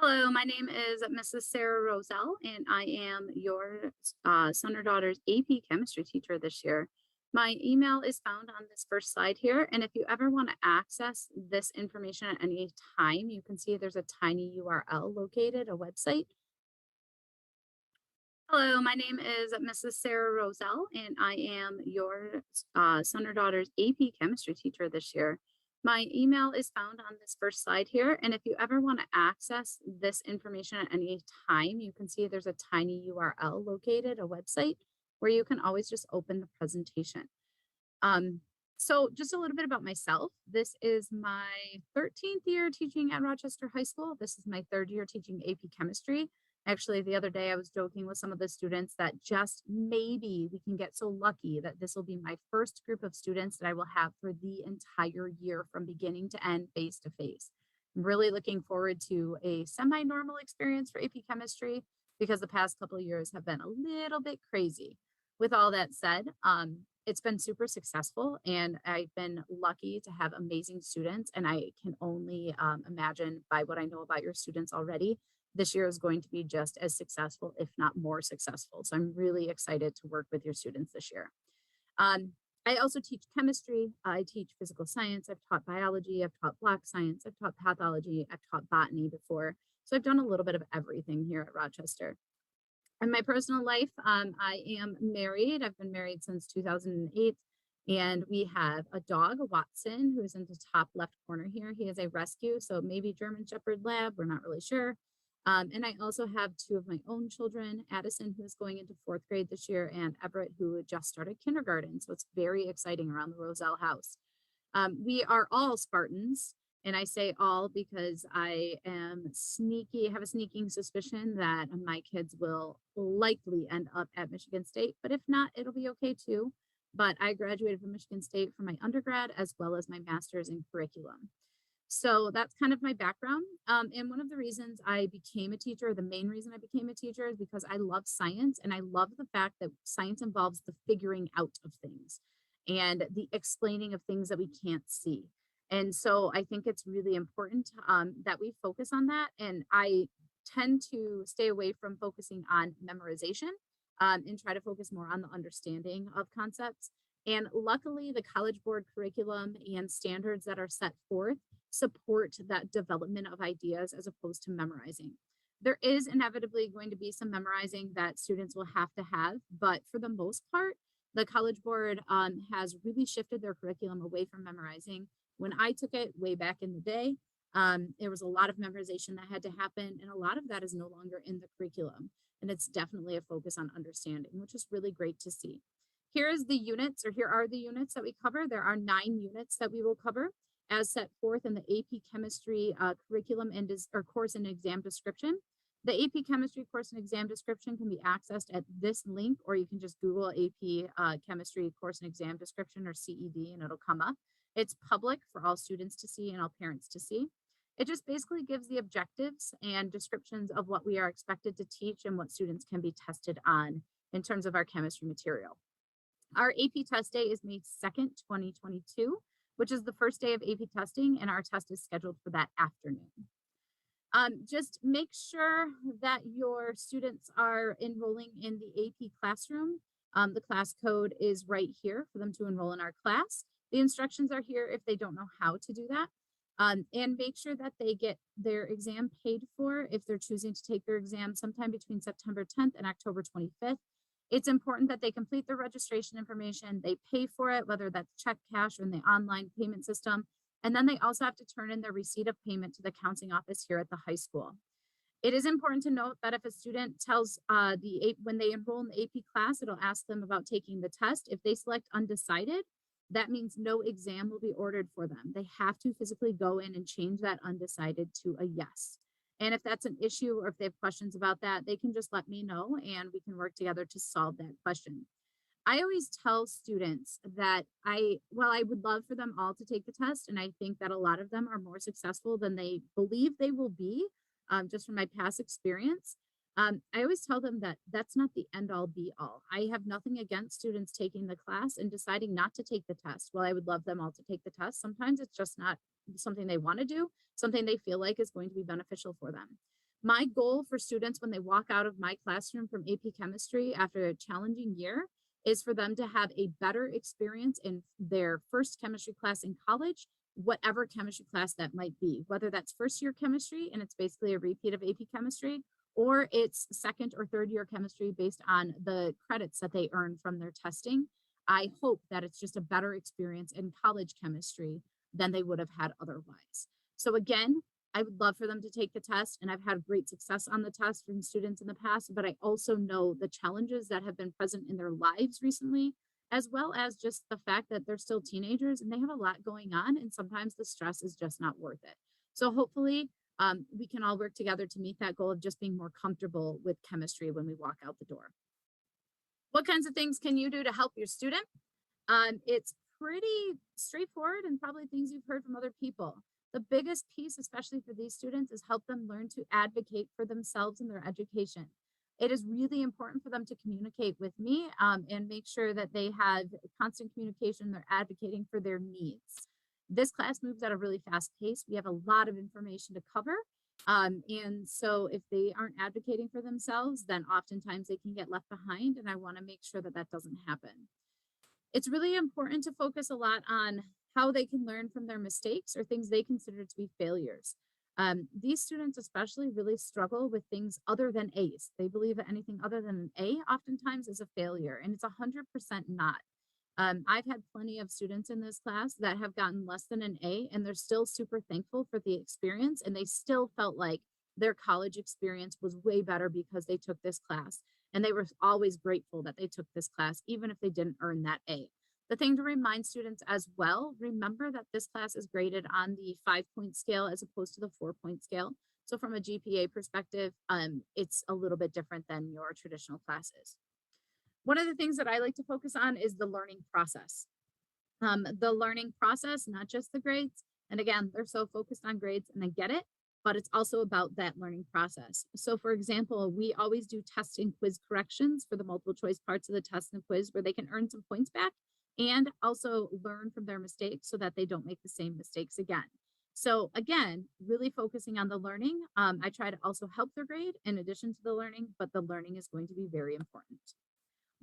Hello, my name is Mrs. Sarah Rosell, and I am your son or daughter's AP chemistry teacher this year. My email is found on this first slide here, and if you ever want to access this information at any time, you can see there's a tiny URL located, a website. Hello, my name is Mrs. Sarah Rosell, and I am your son or daughter's AP chemistry teacher this year. My email is found on this first slide here, and if you ever want to access this information at any time, you can see there's a tiny URL located, a website, where you can always just open the presentation. So just a little bit about myself. This is my 13th year teaching at Rochester High School. This is my third year teaching AP chemistry. Actually, the other day I was joking with some of the students that just maybe we can get so lucky that this will be my first group of students that I will have for the entire year from beginning to end face to face. I'm really looking forward to a semi-normal experience for AP chemistry because the past couple of years have been a little bit crazy. With all that said, it's been super successful and I've been lucky to have amazing students. And I can only imagine by what I know about your students already, this year is going to be just as successful, if not more successful. So I'm really excited to work with your students this year. I also teach chemistry. I teach physical science. I've taught biology. I've taught block science. I've taught pathology. I've taught botany before. So I've done a little bit of everything here at Rochester. In my personal life, I am married. I've been married since 2008. And we have a dog, a Watson, who's in the top left corner here. He is a rescue, so maybe German Shepherd Lab. We're not really sure. And I also have two of my own children, Addison, who is going into fourth grade this year, and Everett, who just started kindergarten. So it's very exciting around the Rosell house. We are all Spartans. And I say all because I am sneaky, have a sneaking suspicion that my kids will likely end up at Michigan State, but if not, it'll be okay too. But I graduated from Michigan State for my undergrad as well as my master's in curriculum. So that's kind of my background. And one of the reasons I became a teacher, the main reason I became a teacher is because I love science and I love the fact that science involves the figuring out of things and the explaining of things that we can't see. And so I think it's really important that we focus on that. And I tend to stay away from focusing on memorization and try to focus more on the understanding of concepts. And luckily, the College Board curriculum and standards that are set forth support that development of ideas as opposed to memorizing. There is inevitably going to be some memorizing that students will have to have, but for the most part, the College Board has really shifted their curriculum away from memorizing. When I took it way back in the day, there was a lot of memorization that had to happen, and a lot of that is no longer in the curriculum. And it's definitely a focus on understanding, which is really great to see. Here are the units that we cover. There are 9 units that we will cover as set forth in the AP Chemistry curriculum and or course and exam description. The AP Chemistry course and exam description can be accessed at this link, or you can just Google AP Chemistry course and exam description or CED and it'll come up. It's public for all students to see and all parents to see. It just basically gives the objectives and descriptions of what we are expected to teach and what students can be tested on in terms of our chemistry material. Our AP test day is May 2nd, 2022, which is the first day of AP testing, and our test is scheduled for that afternoon. Just make sure that your students are enrolling in the AP classroom. The class code is right here for them to enroll in our class. The instructions are here if they don't know how to do that. And make sure that they get their exam paid for if they're choosing to take their exam sometime between September 10th and October 25th. It's important that they complete their registration information, they pay for it, whether that's check, cash, or in the online payment system. And then they also have to turn in their receipt of payment to the counseling office here at the high school. It is important to note that if a student tells when they enroll in the AP class, it'll ask them about taking the test. If they select undecided, that means no exam will be ordered for them. They have to physically go in and change that undecided to a yes. And if that's an issue or if they have questions about that, they can just let me know and we can work together to solve that question. I always tell students that I would love for them all to take the test. And I think that a lot of them are more successful than they believe they will be, just from my past experience. I always tell them that that's not the end all be all. I have nothing against students taking the class and deciding not to take the test. Well, I would love them all to take the test. Sometimes it's just not something they want to do, something they feel like is going to be beneficial for them. My goal for students when they walk out of my classroom from AP Chemistry after a challenging year is for them to have a better experience in their first chemistry class in college, whatever chemistry class that might be, whether that's first year chemistry and it's basically a repeat of AP Chemistry, or it's second or third year chemistry based on the credits that they earn from their testing. I hope that it's just a better experience in college chemistry than they would have had otherwise. So again, I would love for them to take the test, and I've had great success on the test from students in the past, but I also know the challenges that have been present in their lives recently, as well as just the fact that they're still teenagers and they have a lot going on, and sometimes the stress is just not worth it. So hopefully, we can all work together to meet that goal of just being more comfortable with chemistry when we walk out the door. What kinds of things can you do to help your student? It's pretty straightforward and probably things you've heard from other people. The biggest piece, especially for these students, is help them learn to advocate for themselves in their education. It is really important for them to communicate with me and make sure that they have constant communication. They're advocating for their needs. This class moves at a really fast pace. We have a lot of information to cover. And so if they aren't advocating for themselves, then oftentimes they can get left behind. And I want to make sure that that doesn't happen. It's really important to focus a lot on how they can learn from their mistakes or things they consider to be failures. These students, especially, really struggle with things other than A's. They believe that anything other than an A oftentimes is a failure, and it's 100% not. I've had plenty of students in this class that have gotten less than an A, and they're still super thankful for the experience, and they still felt like their college experience was way better because they took this class. And they were always grateful that they took this class, even if they didn't earn that A. The thing to remind students as well, remember that this class is graded on the 5-point scale as opposed to the 4-point scale. So from a GPA perspective, it's a little bit different than your traditional classes. One of the things that I like to focus on is the learning process. The learning process, not just the grades. And again, they're so focused on grades and I get it, but it's also about that learning process. So for example, we always do test and quiz corrections for the multiple choice parts of the test and quiz where they can earn some points back and also learn from their mistakes so that they don't make the same mistakes again. So again, really focusing on the learning. I try to also help their grade in addition to the learning, but the learning is going to be very important.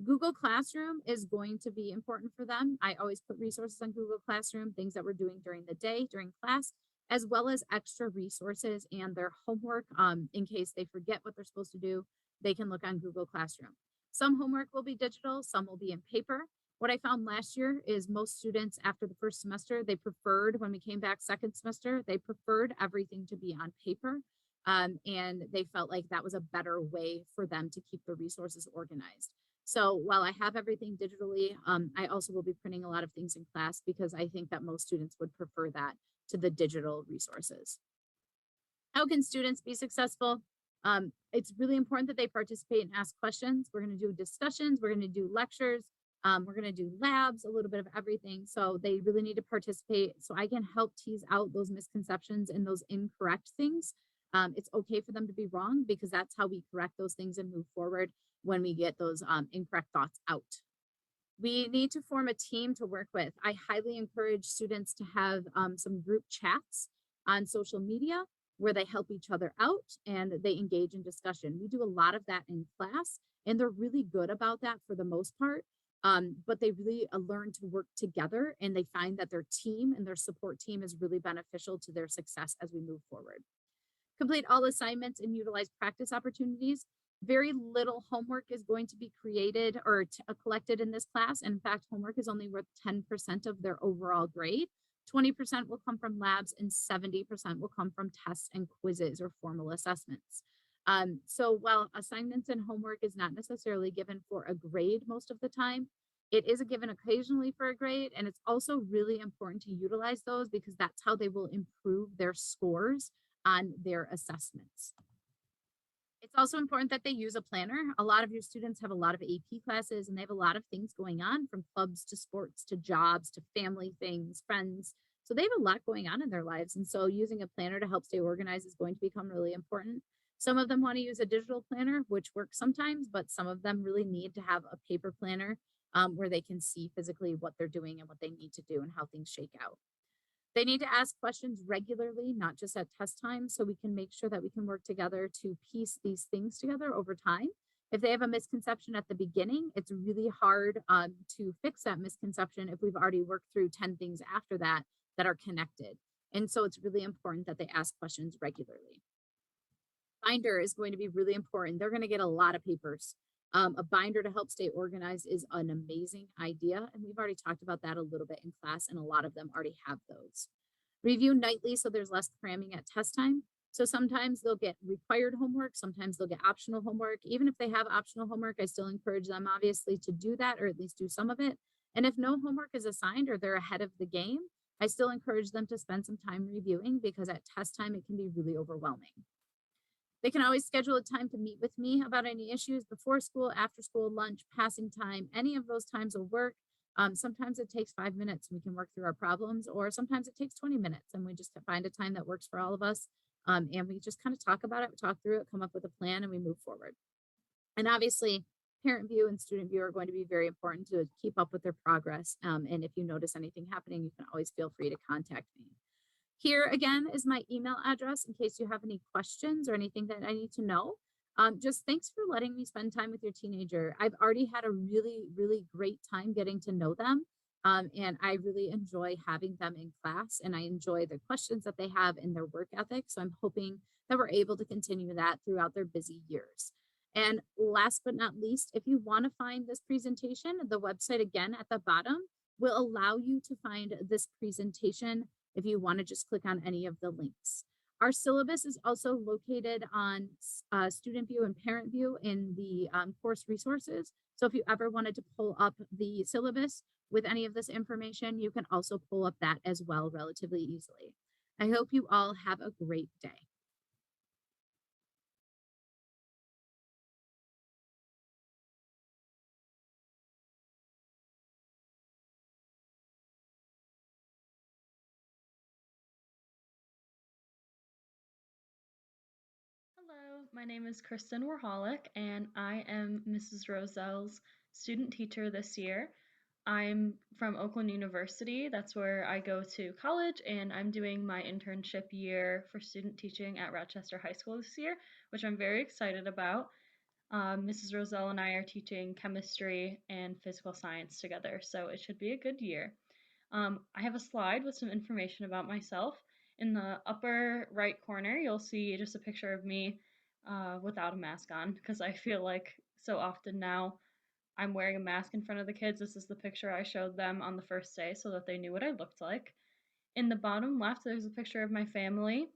Google Classroom is going to be important for them. I always put resources on Google Classroom, things that we're doing during the day, during class, as well as extra resources and their homework in case they forget what they're supposed to do. They can look on Google Classroom. Some homework will be digital, some will be in paper. What I found last year is most students after the first semester, they preferred, when we came back second semester, they preferred everything to be on paper. And they felt like that was a better way for them to keep the resources organized. So while I have everything digitally, I also will be printing a lot of things in class because I think that most students would prefer that to the digital resources. How can students be successful? It's really important that they participate and ask questions. We're going to do discussions, we're going to do lectures, we're going to do labs, a little bit of everything. So they really need to participate so I can help tease out those misconceptions and those incorrect things. It's okay for them to be wrong because that's how we correct those things and move forward when we get those incorrect thoughts out. We need to form a team to work with. I highly encourage students to have some group chats on social media where they help each other out and they engage in discussion. We do a lot of that in class, and they're really good about that for the most part. But they really learn to work together and they find that their team and their support team is really beneficial to their success as we move forward. Complete all assignments and utilize practice opportunities. Very little homework is going to be created or collected in this class. In fact, homework is only worth 10% of their overall grade. 20% will come from labs and 70% will come from tests and quizzes or formal assessments. So while assignments and homework is not necessarily given for a grade most of the time, it is a given occasionally for a grade. And it's also really important to utilize those because that's how they will improve their scores on their assessments. It's also important that they use a planner. A lot of your students have a lot of AP classes and they have a lot of things going on from clubs to sports to jobs to family things, friends. So they have a lot going on in their lives. And so using a planner to help stay organized is going to become really important. Some of them want to use a digital planner, which works sometimes, but some of them really need to have a paper planner where they can see physically what they're doing and what they need to do and how things shake out. They need to ask questions regularly, not just at test time, so we can make sure that we can work together to piece these things together over time. If they have a misconception at the beginning, it's really hard to fix that misconception if we've already worked through 10 things after that that are connected. And so it's really important that they ask questions regularly. Binder is going to be really important. They're going to get a lot of papers. A binder to help stay organized is an amazing idea. And we've already talked about that a little bit in class, and a lot of them already have those. Review nightly so there's less cramming at test time. So sometimes they'll get required homework, sometimes they'll get optional homework. Even if they have optional homework, I still encourage them obviously to do that or at least do some of it. And if no homework is assigned or they're ahead of the game, I still encourage them to spend some time reviewing because at test time it can be really overwhelming. They can always schedule a time to meet with me about any issues before school, after school, lunch, passing time. Any of those times will work. Sometimes it takes 5 minutes and we can work through our problems, or sometimes it takes 20 minutes and we just find a time that works for all of us. And we just kind of talk about it, talk through it, come up with a plan, and we move forward. And obviously, parent view and student view are going to be very important to keep up with their progress. And if you notice anything happening, you can always feel free to contact me. Here again is my email address in case you have any questions or anything that I need to know. Just thanks for letting me spend time with your teenager. I've already had a really, really great time getting to know them. And I really enjoy having them in class, and I enjoy the questions that they have in their work ethic. So I'm hoping that we're able to continue that throughout their busy years. And last but not least, if you want to find this presentation, the website again at the bottom will allow you to find this presentation if you want to just click on any of the links. Our syllabus is also located on student view and parent view in the course resources. So if you ever wanted to pull up the syllabus with any of this information, you can also pull up that as well relatively easily. I hope you all have a great day. Hello, my name is Kristen Warholic, and I am Mrs. Rosell's student teacher this year. I'm from Oakland University. That's where I go to college, and I'm doing my internship year for student teaching at Rochester High School this year, which I'm very excited about. Mrs. Rosell and I are teaching chemistry and physical science together, so it should be a good year. I have a slide with some information about myself. In the upper right corner, you'll see just a picture of me without a mask on because I feel like so often now I'm wearing a mask in front of the kids. This is the picture I showed them on the first day so that they knew what I looked like. In the bottom left, there's a picture of my family.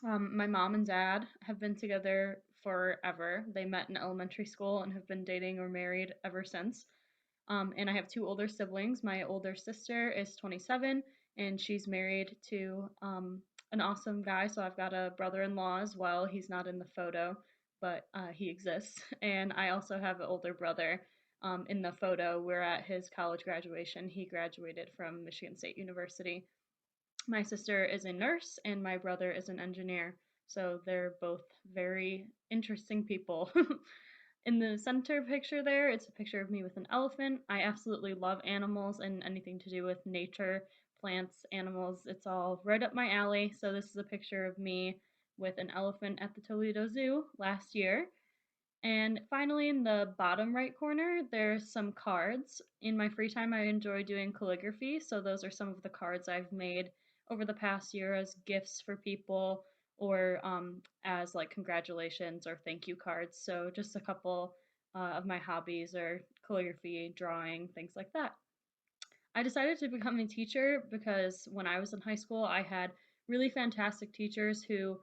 My mom and dad have been together forever. They met in elementary school and have been dating or married ever since. And I have two older siblings. My older sister is 27 and she's married to an awesome guy. So I've got a brother in law as well. He's not in the photo, but he exists. And I also have an older brother in the photo. We're at his college graduation. He graduated from Michigan State University. My sister is a nurse and my brother is an engineer. So they're both very interesting people. In the center picture there, it's a picture of me with an elephant. I absolutely love animals and anything to do with nature, plants, animals. It's all right up my alley. So this is a picture of me with an elephant at the Toledo Zoo last year. And finally, in the bottom right corner, there's some cards. In my free time, I enjoy doing calligraphy, so those are some of the cards I've made over the past year as gifts for people or as like congratulations or thank you cards. So just a couple of my hobbies are calligraphy, drawing, things like that. I decided to become a teacher because when I was in high school, I had really fantastic teachers who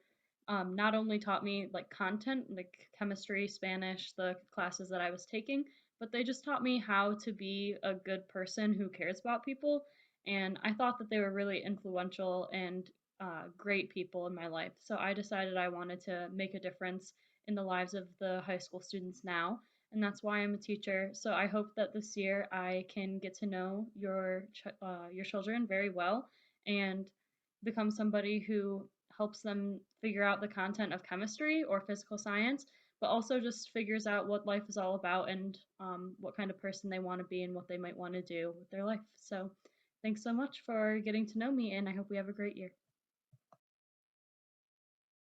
not only taught me like content, like chemistry, Spanish, the classes that I was taking, but they just taught me how to be a good person who cares about people. And I thought that they were really influential and great people in my life. So I decided I wanted to make a difference in the lives of the high school students now, and that's why I'm a teacher. So I hope that this year I can get to know your children very well and become somebody who helps them figure out the content of chemistry or physical science, but also just figures out what life is all about and what kind of person they want to be and what they might want to do with their life. So Thanks so much for getting to know me, and I hope we have a great year.